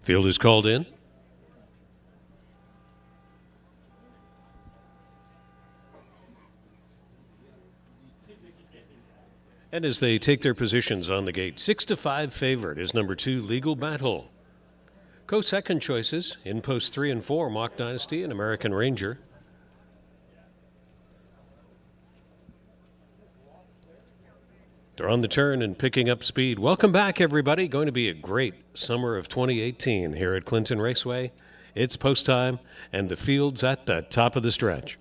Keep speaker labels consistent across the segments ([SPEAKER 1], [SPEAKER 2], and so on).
[SPEAKER 1] Field is called in. And as they take their positions on the gate, 6-5 favorite is number 2, Legal Battle. Co-second choices in post 3 and 4, Mock Dynasty and American Ranger. They're on the turn and picking up speed. Welcome back, everybody. Going to be a great summer of 2018 here at Clinton Raceway. It's post time, and the field's at the top of the stretch.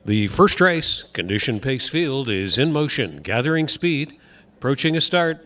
[SPEAKER 1] The first race, Condition Pace Field, is in motion, gathering speed, approaching a start.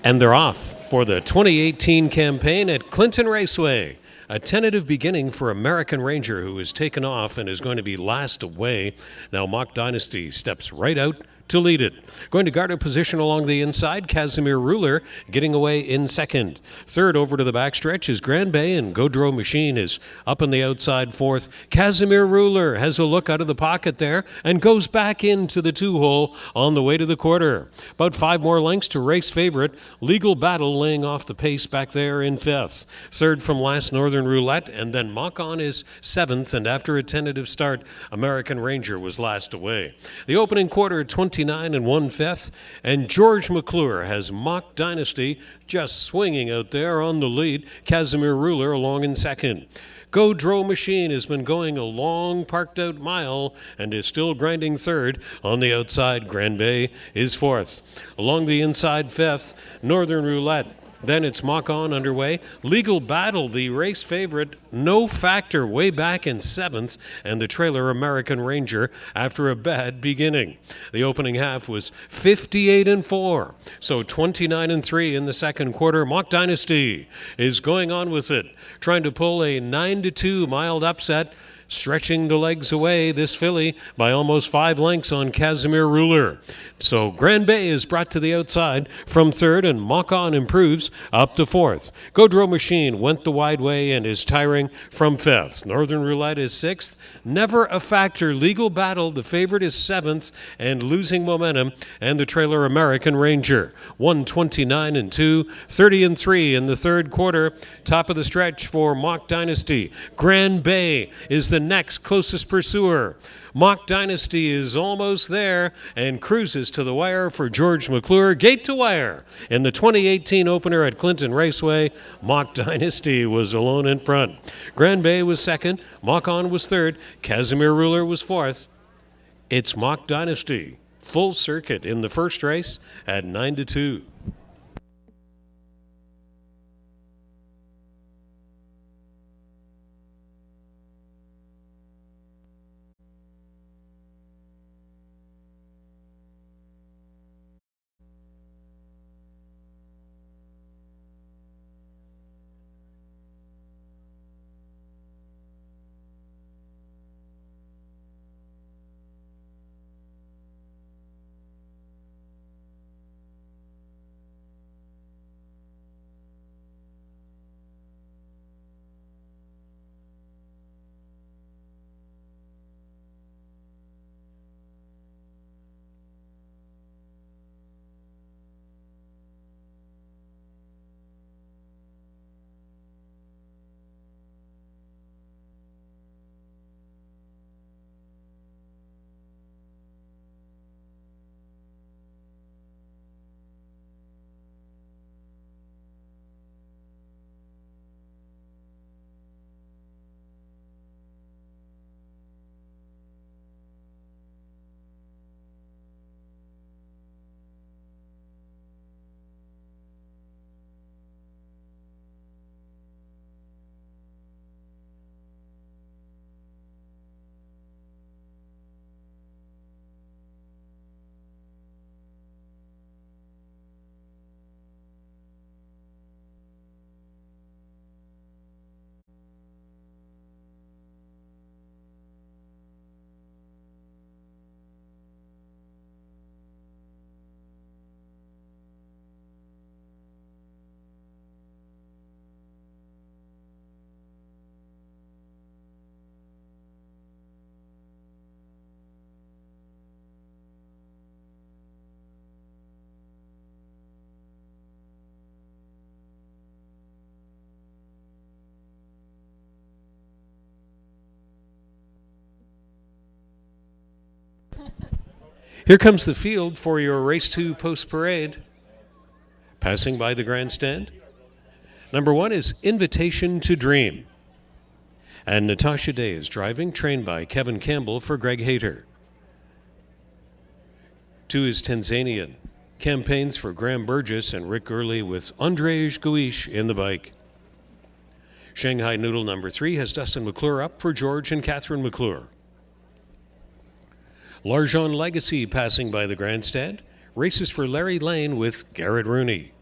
[SPEAKER 1] And they're off for the 2018 campaign at Clinton Raceway. A tentative beginning for American Ranger, who is taken off and is going to be last away. Now Mock Dynasty steps right out to lead it. Going to guard a position along the inside, Casimir Ruler getting away in second. Third over to the backstretch is Grand Bay, and Gaudreau Machine is up on the outside fourth. Casimir Ruler has a look out of the pocket there and goes back into the 2-hole on the way to the quarter. About 5 more lengths to race favorite. Legal Battle laying off the pace back there in fifth. Third from last, Northern Roulette, and then Mock On is seventh, and after a tentative start, American Ranger was last away. The opening quarter, 29 1/5, and George McClure has Mock Dynasty just swinging out there on the lead. Casimir Ruler along in second. Gaudreau Machine has been going a long parked out mile and is still grinding third. On the outside, Grand Bay is fourth. Along the inside, fifth, Northern Roulette. Then it's Mock On underway. Legal Battle, the race favorite, no factor way back in seventh, and the trailer American Ranger after a bad beginning. The opening half was 58-4, so 29-3 in the second quarter. Mock Dynasty is going on with it, trying to pull a 9-2 mild upset. Stretching the legs away, this filly, by almost 5 lengths on Casimir Ruler. So Grand Bay is brought to the outside from third, and Mock On improves up to fourth. Gaudreau Machine went the wide way and is tiring from fifth. Northern Roulette is sixth. Never a factor. Legal Battle, the favorite, is seventh and losing momentum. And the trailer American Ranger, 129-2, 30-3 in the third quarter. Top of the stretch for Mock Dynasty. Grand Bay is the next closest pursuer. Mock Dynasty is almost there and cruises to the wire for George McClure. Gate to wire. In the 2018 opener at Clinton Raceway, Mock Dynasty was alone in front. Grand Bay was second. Mock On was third. Casimir Ruler was fourth. It's Mock Dynasty. Full circuit in the first race at 9-2. Here comes the field for your race 2 post parade. Passing by the grandstand. Number 1 is Invitation to Dream. And Natasha Day is driving, trained by Kevin Campbell for Greg Hayter. 2 is Tanzanian. Campaigns for Graham Burgess and Rick Gurley with Andrzej Guish in the bike. Shanghai Noodle number 3 has Dustin McClure up for George and Catherine McClure. L'Argent Legacy passing by the grandstand. Races for Larry Lane with Garrett Rooney.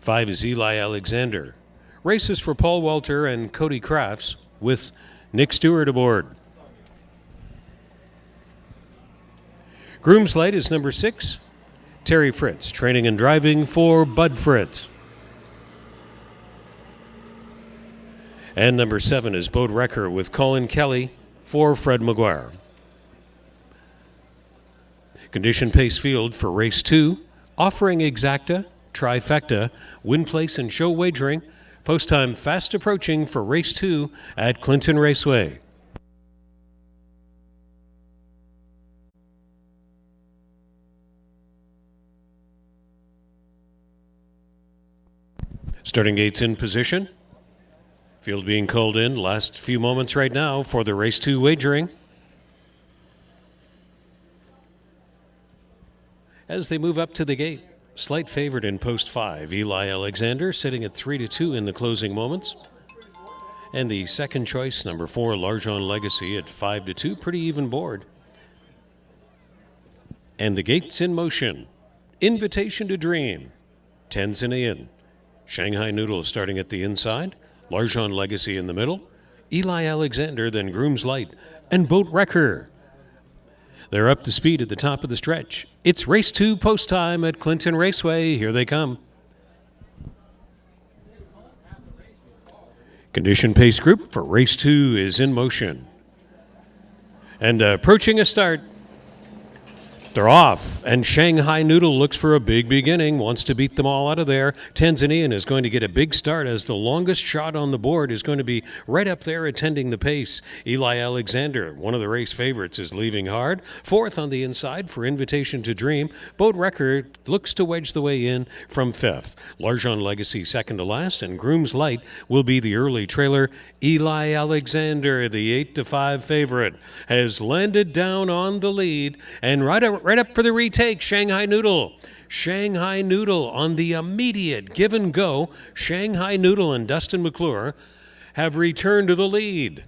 [SPEAKER 1] Five is Eli Alexander. Races for Paul Walter and Cody Crafts with Nick Stewart aboard. Groom's Light is number 6. Terry Fritz, training and driving for Bud Fritz. And number 7 is Bode Wrecker with Colin Kelly for Fred McGuire. Condition pace field for race 2, offering exacta, trifecta, win place and show wagering. Post time fast approaching for race 2 at Clinton Raceway. Starting gates in position. Field being called in. Last few moments right now for the race 2 wagering. As they move up to the gate, slight favorite in post 5, Eli Alexander, sitting at 3-2 in the closing moments. And the second choice, number 4, L'Argent Legacy at 5-2, pretty even board. And the gates in motion. Invitation to Dream, Tanzanian. Shanghai Noodle starting at the inside. L'Argent Legacy in the middle. Eli Alexander, then Groom's Light, and Bode Wrecker. They're up to speed at the top of the stretch. It's race 2 post time at Clinton Raceway. Here they come. Condition pace group for race 2 is in motion. And approaching a start. They're off, and Shanghai Noodle looks for a big beginning, wants to beat them all out of there. Tanzanian is going to get a big start as the longest shot on the board is going to be right up there attending the pace. Eli Alexander, one of the race favorites, is leaving hard. Fourth on the inside for Invitation to Dream. Bode Wrecker looks to wedge the way in from 5th. L'Argent Legacy second to last, and Groom's Light will be the early trailer. Eli Alexander, the 8-5 favorite, has landed down on the lead, and right up for the retake, Shanghai Noodle. Shanghai Noodle on the immediate give and go. Shanghai Noodle and Dustin McClure have returned to the lead,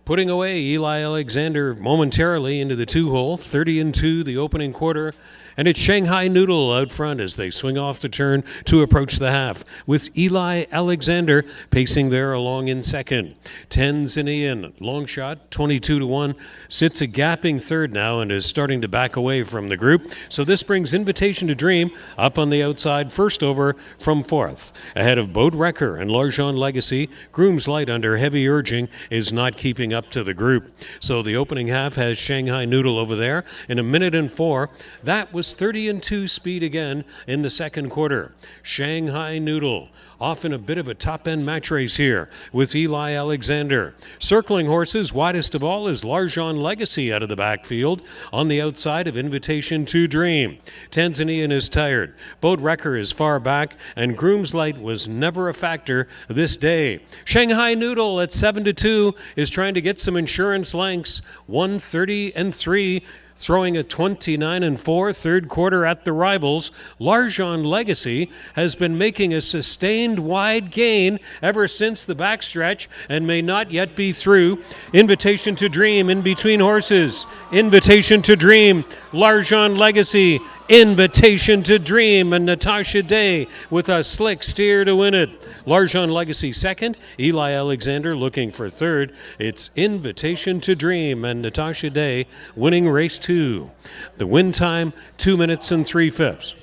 [SPEAKER 1] putting away Eli Alexander momentarily into the 2-hole. 30-2 the opening quarter. And it's Shanghai Noodle out front as they swing off the turn to approach the half, with Eli Alexander pacing there along in second. Tanzanian, long shot, 22-1, sits a gapping third now and is starting to back away from the group. So this brings Invitation to Dream up on the outside, first over from 4th. Ahead of Bode Wrecker and L'Argent Legacy, Groom's Light under heavy urging is not keeping up to the group. So the opening half has Shanghai Noodle over there in 1:04. That was 30-2 speed again in the second quarter. Shanghai Noodle off in a bit of a top-end match race here with Eli Alexander. Circling horses, widest of all is L'Argent Legacy out of the backfield on the outside of Invitation to Dream. Tanzanian is tired. Bode Wrecker is far back, and Groom's Light was never a factor this day. Shanghai Noodle at 7-2 is trying to get some insurance lengths. 1:30-3. Throwing a 29-4 third quarter at the rivals. L'Argent Legacy has been making a sustained wide gain ever since the backstretch and may not yet be through. Invitation to Dream in between horses. Invitation to Dream, L'Argent Legacy. Invitation to Dream, and Natasha Day with a slick steer to win it. L'Argent Legacy second, Eli Alexander looking for third. It's Invitation to Dream and Natasha Day winning race 2. The win time, 2 minutes and 3/5.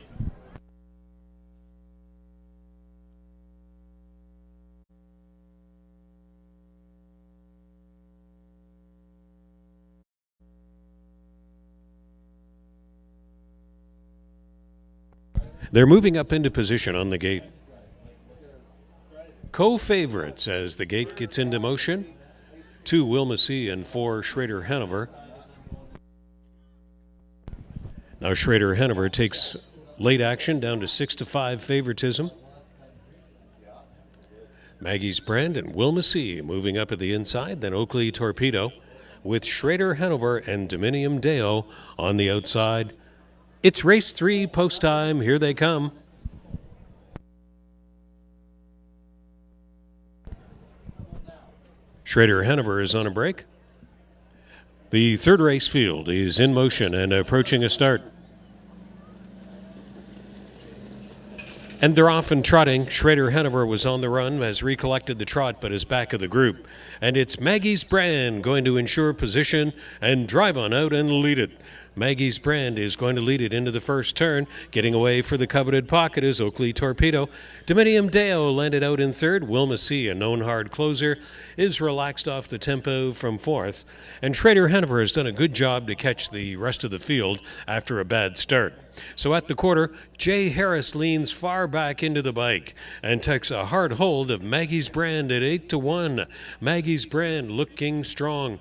[SPEAKER 1] They're moving up into position on the gate. Co-favorites as the gate gets into motion. 2 Wilma C, and 4 Schrader Hanover. Now Schrader Hanover takes late action down to 6-5 favoritism. Maggie's Brand and Wilma C moving up at the inside, then Oakley Torpedo with Schrader Hanover and Dominium Deo on the outside. It's race 3 post time. Here they come. Schrader Hanover is on a break. The third race field is in motion and approaching a start. And they're off and trotting. Schrader Hanover was on the run, has recollected the trot, but is back of the group. And it's Maggie's Brand going to ensure position and drive on out and lead it. Maggie's Brand is going to lead it into the first turn. Getting away for the coveted pocket is Oakley Torpedo. Dominium Deo landed out in third. Wilma C, a known hard closer, is relaxed off the tempo from fourth. And Schrader Hanover has done a good job to catch the rest of the field after a bad start. So at the quarter, Jay Harris leans far back into the bike and takes a hard hold of Maggie's Brand at 8-1. Maggie's Brand looking strong.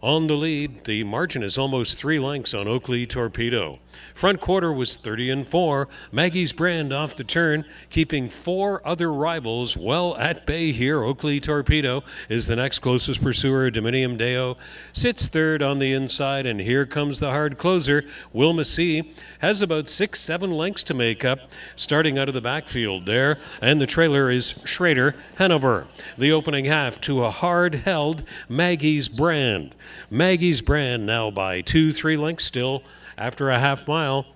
[SPEAKER 1] On the lead, the margin is almost 3 lengths on Oakley Torpedo. Front quarter was 30-4. Maggie's Brand off the turn, keeping 4 other rivals well at bay here. Oakley Torpedo is the next closest pursuer. Dominium Deo sits third on the inside, and here comes the hard closer. Wilma C has about 6-7 lengths to make up, starting out of the backfield there, and the trailer is Schrader Hanover. The opening half to a hard-held Maggie's Brand. Maggie's Brand now by 2-3 lengths still after a half mile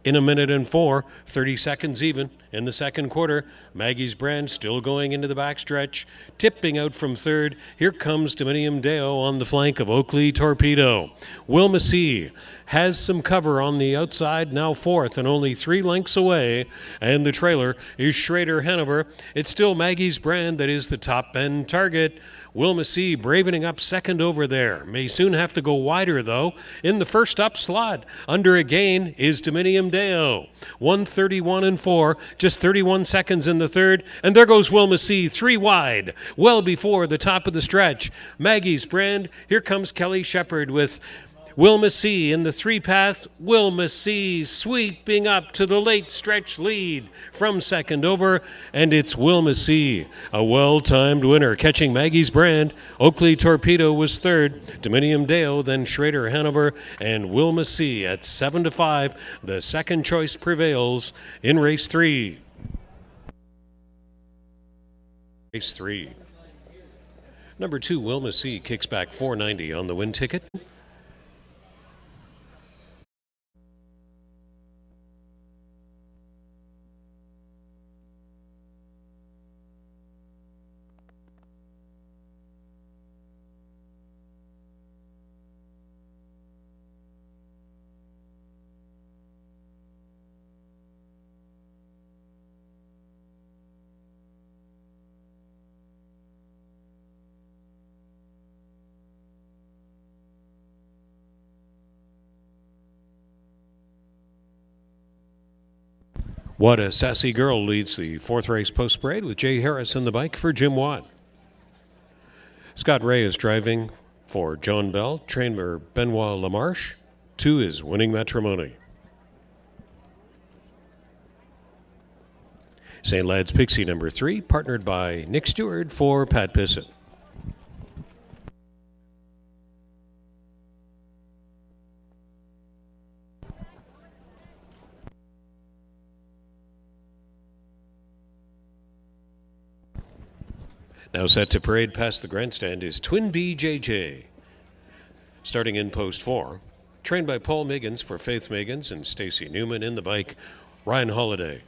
[SPEAKER 1] in 1:04, 30 seconds even in the second quarter. Maggie's Brand still going into the backstretch, tipping out from third. Here comes Dominium Deo on the flank of Oakley Torpedo. Wilma C has some cover on the outside, now fourth and only 3 lengths away, and the trailer is Schrader Hanover. It's still Maggie's Brand that is the top end target. Wilma C bravening up second over there. May soon have to go wider, though. In the first up slot, under a gain, is Dominium Deo. 1:31-4, just 31 seconds in the third. And there goes Wilma C, 3 wide, well before the top of the stretch. Maggie's Brand, here comes Kelly Shepard with Wilma C in the 3-path. Wilma C sweeping up to the late stretch lead from second over, and it's Wilma C, a well-timed winner, catching Maggie's Brand. Oakley Torpedo was third, Dominium Deo, then Schrader Hanover, and Wilma C at 7-5. The second choice prevails in race 3. Race 3. Number 2, Wilma C kicks back $4.90 on the win ticket. What a Sassy Girl leads the fourth race post parade with Jay Harris in the bike for Jim Watt. Scott Ray is driving for John Bell. Trainer Benoit Lamarche. 2 is Winning Matrimony. St. Lad's Pixie number 3, partnered by Nick Stewart for Pat Bissett. Now set to parade past the grandstand is Twin BJJ. Starting in post 4, trained by Paul Miggins for Faith Miggins and Stacy Newman in the bike, Ryan Holiday.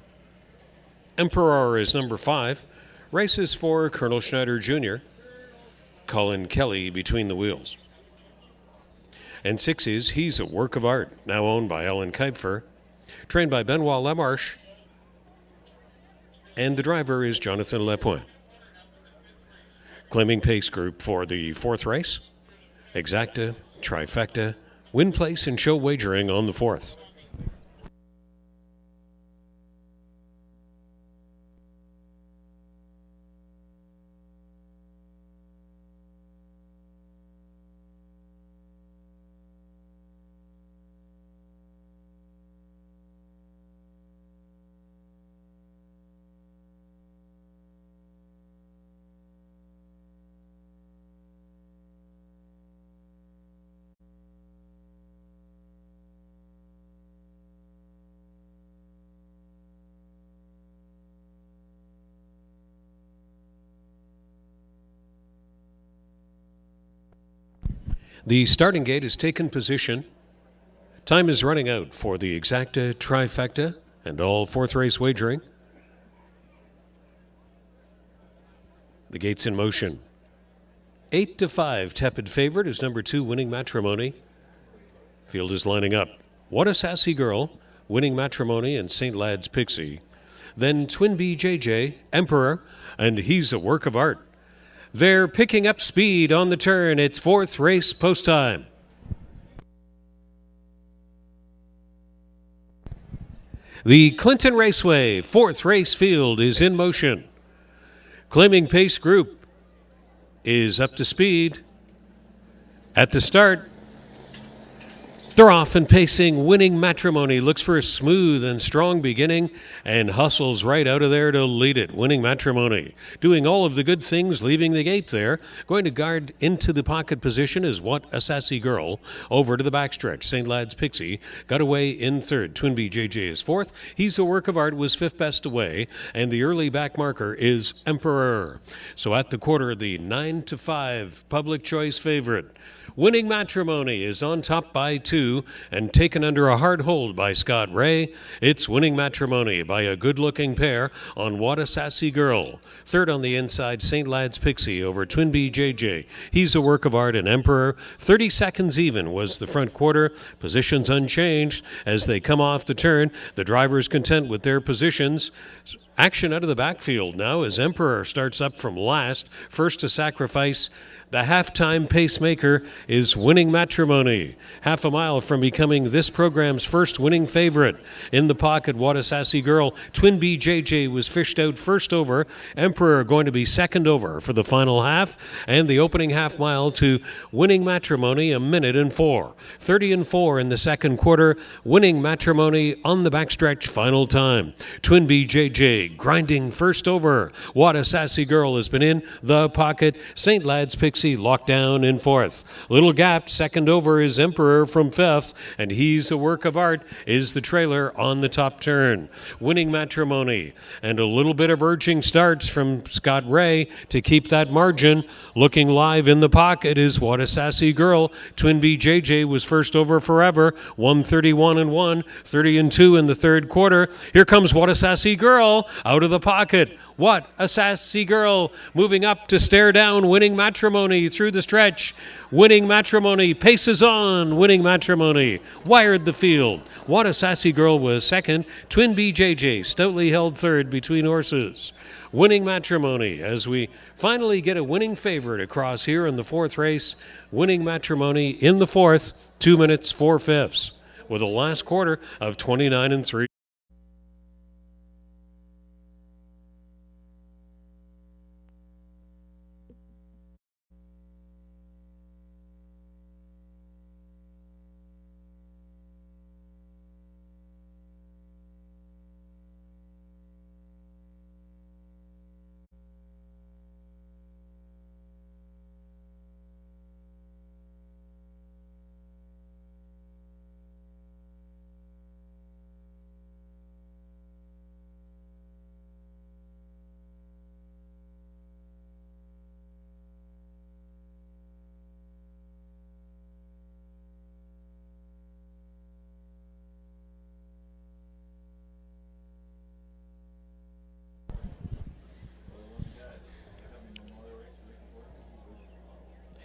[SPEAKER 1] Emperor is number 5, races for Colonel Schneider Jr., Colin Kelly between the wheels. And 6 is He's a Work of Art, now owned by Alan Kuiper, trained by Benoit Lamarche, and the driver is Jonathan Lepoint. Claiming pace group for the fourth race, Exacta, Trifecta, Win Place, and Show Wagering on the fourth. The starting gate has taken position. Time is running out for the exacta, trifecta, and all fourth race wagering. The gate's in motion. 8-5, tepid favorite is number 2, Winning Matrimony. Field is lining up. What a Sassy Girl, Winning Matrimony, and St. Lad's Pixie. Then Twin B JJ, Emperor, and He's a Work of Art. They're picking up speed on the turn. It's fourth race post time. The Clinton Raceway fourth race field is in motion. Claiming Pace Group is up to speed. At the start, they're off and pacing. Winning Matrimony looks for a smooth and strong beginning and hustles right out of there to lead it. Winning Matrimony doing all of the good things, leaving the gate there. Going to guard into the pocket position is What a Sassy Girl. Over to the backstretch. St. Lad's Pixie got away in third. Twin B JJ is fourth. He's a Work of Art was fifth best away. And the early back marker is Emperor. So at the quarter, the 9-5 public choice favorite. Winning Matrimony is on top by 2 and taken under a hard hold by Scott Ray. It's Winning Matrimony by a good-looking pair on What a Sassy Girl. Third on the inside, St. Lad's Pixie over Twin B JJ. He's a Work of Art and Emperor. 30 seconds even was the front quarter. Positions unchanged as they come off the turn. The driver's content with their positions. Action out of the backfield now as Emperor starts up from last. First to sacrifice. The halftime pacemaker is Winning Matrimony. Half a mile from becoming this program's first winning favorite. In the pocket, What a Sassy Girl. Twin B JJ was fished out first over. Emperor going to be second over for the final half. And the opening half mile to Winning Matrimony, 1:04. 30-4 in the second quarter. Winning Matrimony on the backstretch, final time. Twin B JJ grinding first over. What a Sassy Girl has been in the pocket. St. Lad's Pixie locked down in fourth. Little gap, second over is Emperor from fifth, and He's a Work of Art is the trailer on the top turn. Winning Matrimony, and a little bit of urging starts from Scott Ray to keep that margin. Looking live in the pocket is What a Sassy Girl. Twin B JJ was first over forever, 1:31-1, 30-2 in the third quarter. Here comes What a Sassy Girl out of the pocket. What a Sassy Girl moving up to stare down Winning Matrimony through the stretch. Winning Matrimony paces on. Winning Matrimony wired the field. What a Sassy Girl was second. Twin B JJ stoutly held third between horses. Winning Matrimony as we finally get a winning favorite across here in the fourth race. Winning Matrimony in the fourth, 2 minutes 4/5 with a last quarter of 29-3.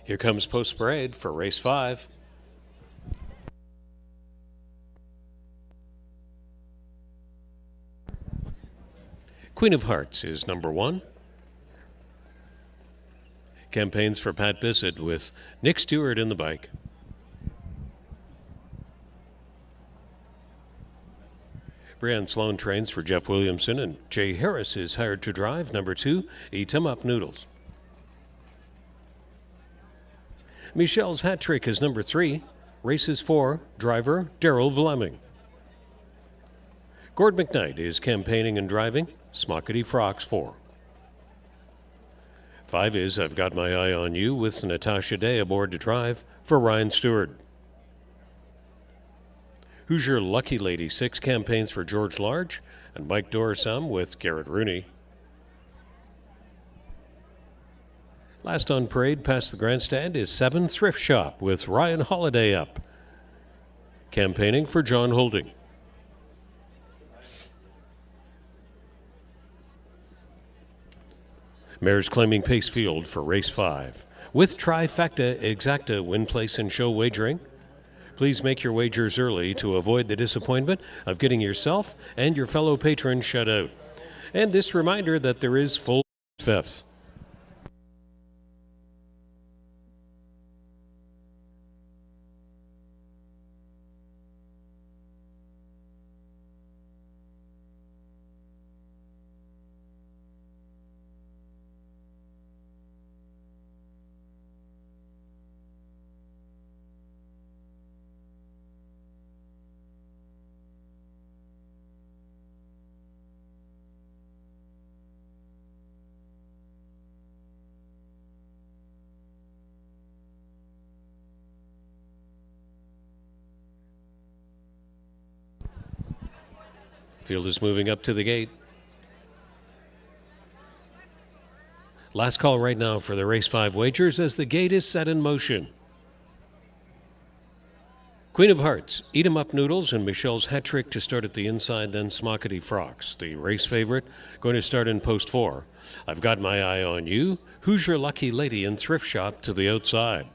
[SPEAKER 1] Here comes Post Parade for race 5. Queen of Hearts is number 1. Campaigns for Pat Bissett with Nick Stewart in the bike. Brianne Sloan trains for Jeff Williamson, and Jay Harris is hired to drive number 2, Eat 'em Up Noodles. Michelle's Hat Trick is number 3. Races 4. Driver Daryl Vleming. Gord McKnight is campaigning and driving. Smockety Frocks 4. 5 is I've Got My Eye on You with Natasha Day aboard to drive for Ryan Stewart. Hoosier Lucky Lady 6 campaigns for George Large and Mike Dorsum with Garrett Rooney. Last on parade past the grandstand is 7 Thrift Shop with Ryan Holiday up. Campaigning for John Holding. Mares claiming pace field for race 5. With Trifecta Exacta win place and show wagering. Please make your wagers early to avoid the disappointment of getting yourself and your fellow patrons shut out. And this reminder that there is full fifth. Field is moving up to the gate. Last call right now for the race 5 wagers as the gate is set in motion. Queen of Hearts, Eat 'em Up Noodles, and Michelle's hat trick to start at the inside, then Smockety Frocks. The race favorite going to start in post 4. I've Got My Eye on You, Who's Your Lucky Lady, and Thrift Shop to the outside.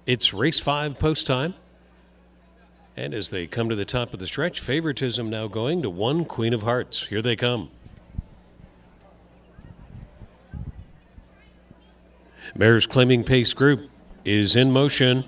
[SPEAKER 1] It's race 5 post time. And as they come to the top of the stretch, favoritism now going to 1 Queen of Hearts. Here they come. Mares claiming pace group is in motion.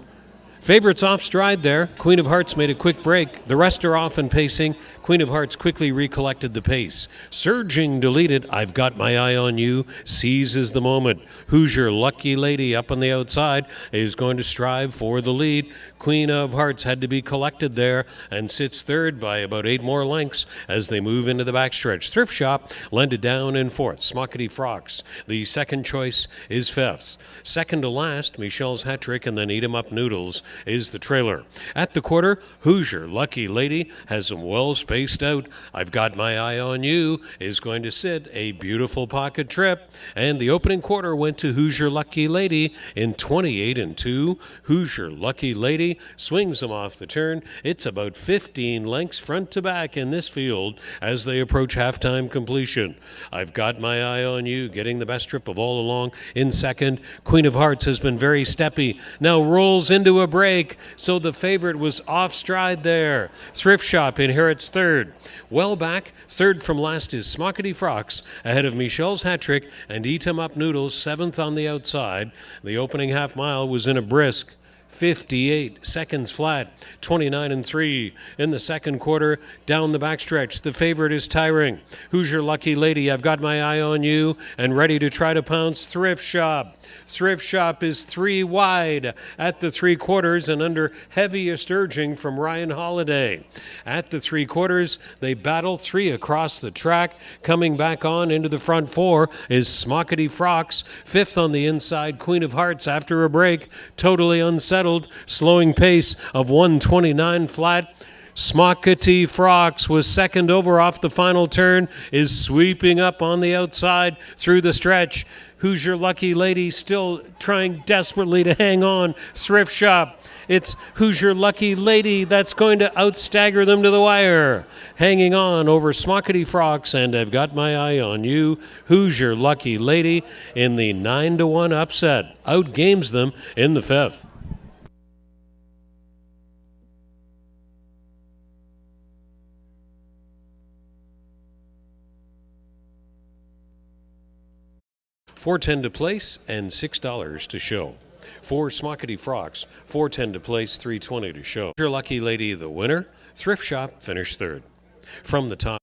[SPEAKER 1] Favorites off stride there. Queen of Hearts made a quick break. The rest are off and pacing. Queen of Hearts quickly recollected the pace. Surging to lead it, I've Got My Eye on You, seizes the moment. Who's Your Lucky Lady up on the outside is going to strive for the lead. Queen of Hearts had to be collected there and sits third by about 8 more lengths as they move into the backstretch. Thrift Shop landed down in 4th. Smockety Frocks, the second choice, is 5th. Second to last, Michelle's hat trick and then Eat 'em Up Noodles is the trailer. At the quarter, Who's Your Lucky Lady has them well spaced out. I've Got My Eye on You is going to sit a beautiful pocket trip. And the opening quarter went to Who's Your Lucky Lady in 28-2. Who's Your Lucky Lady swings them off the turn. It's about 15 lengths front to back in this field as they approach halftime completion. I've Got My Eye on You getting the best trip of all along in second. Queen of Hearts has been very steppy. Now rolls into a break, so the favorite was off stride there. Thrift Shop inherits third. Well back, third from last is Smockety Frocks, ahead of Michelle's hat trick and Eat 'em Up Noodles, 7th on the outside. The opening half mile was in a brisk 58 seconds flat, 29-3 in the second quarter. Down the backstretch, the favorite is tiring. Who's Your Lucky Lady? I've Got My Eye on You, and ready to try to pounce Thrift Shop. Thrift Shop is 3 wide at the 3 quarters and under heaviest urging from Ryan Holiday. At the 3 quarters, they battle 3 across the track. Coming back on into the front 4 is Smockety Frocks, 5th on the inside. Queen of Hearts after a break, totally unsettled. Slowing pace of 129 flat. Smockety Frocks was second over off the final turn, is sweeping up on the outside through the stretch. Who's Your Lucky Lady still trying desperately to hang on. Thrift Shop. It's Who's Your Lucky Lady that's going to outstagger them to the wire. Hanging on over Smockety Frocks and I've Got My Eye on You. Who's Your Lucky Lady in the 9-1 upset. Outgames them in the 5th. $4.10 to place and $6 to show. For Smockety Frocks, $4.10 to place, $3.20 to show. Your Lucky Lady, the winner. Thrift Shop finished third. From the top.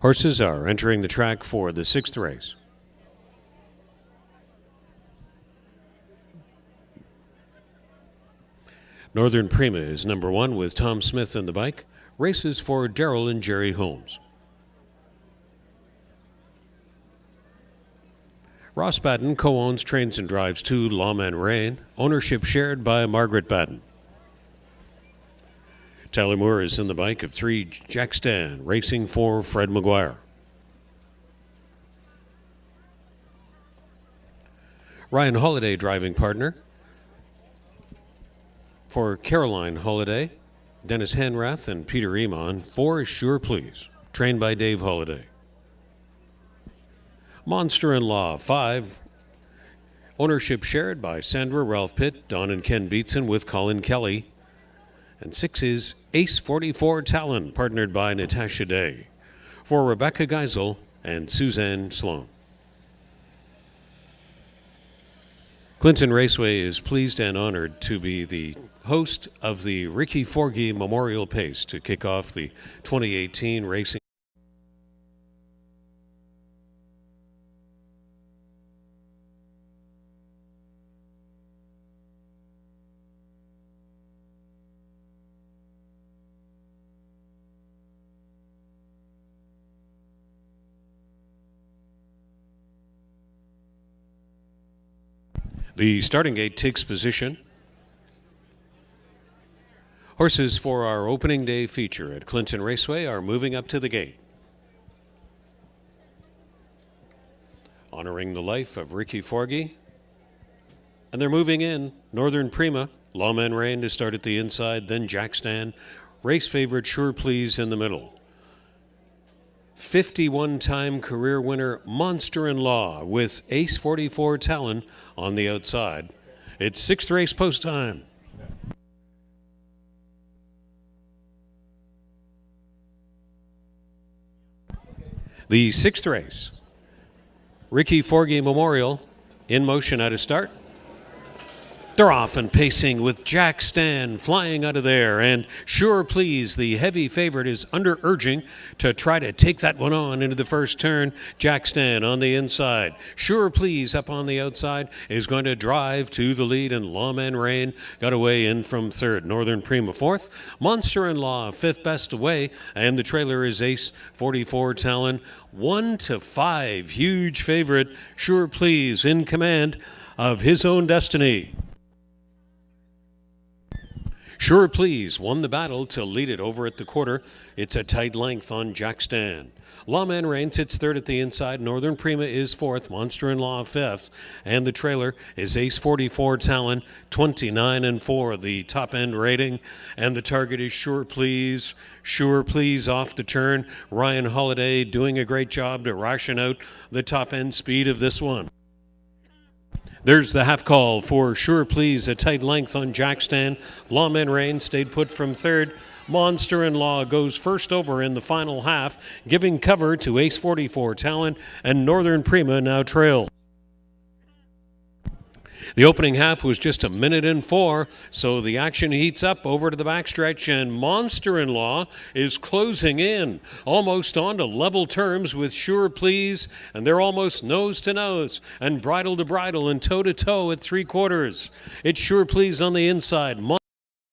[SPEAKER 1] Horses are entering the track for the 6th race. Northern Prima is number 1 with Tom Smith in the bike. Races for Daryl and Jerry Holmes. Ross Batten co-owns, trains and drives 2 Lawman Rain, ownership shared by Margaret Batten. Tyler Moore is in the bike of 3 Jack Stan, racing for Fred McGuire. Ryan Holiday driving partner for Caroline Holiday, Dennis Hanrath and Peter Emon for Sure Please, trained by Dave Holiday. Monster-in-Law 5, ownership shared by Sandra, Ralph Pitt, Don and Ken Beatson with Colin Kelly. And 6 is Ace 44 Talon, partnered by Natasha Day, for Rebecca Geisel and Suzanne Sloan. Clinton Raceway is pleased and honored to be the host of the Ricky Forgy Memorial Pace to kick off the 2018 racing. The starting gate takes position. Horses for our opening day feature at Clinton Raceway are moving up to the gate. Honoring the life of Ricky Forgy. And they're moving in. Northern Prima, Lawman Rain to start at the inside, then Jack Stan. Race favorite Sure Please in the middle. 51-time career winner Monster-in-Law with Ace 44 Talon on the outside. It's 6th race post time. The 6th race, Ricky Forgy Memorial, in motion at a start. They're off and pacing with Jack Stan flying out of there, and Sure Please, the heavy favorite, is under urging to try to take that one on into the first turn. Jack Stan on the inside. Sure Please up on the outside is going to drive to the lead, and Lawman Rain got away in from 3rd. Northern Prima 4th. Monster-in-Law 5th best away, and the trailer is Ace 44 Talon. 1-5, huge favorite. Sure Please in command of his own destiny. Sure Please won the battle to lead it over at the quarter. It's a tight length on Jack Stan. Lawman Rain sits 3rd at the inside. Northern Prima is 4th. Monster-in-Law 5th. And the trailer is Ace 44 Talon, 29-4, the top end rating. And the target is Sure Please. Sure Please off the turn. Ryan Holiday doing a great job to ration out the top end speed of this one. There's the half call for Sure Please, a tight length on Jack Stan. Lawman Rain stayed put from 3rd. Monster-in-Law goes first over in the final half, giving cover to Ace 44 Talon, and Northern Prima now trails. The opening half was just 1:04, so the action heats up over to the backstretch, and Monster-in-Law is closing in, almost on to level terms with Sure Please, and they're almost nose to nose and bridle to bridle and toe to toe at 3/4. It's Sure Please on the inside.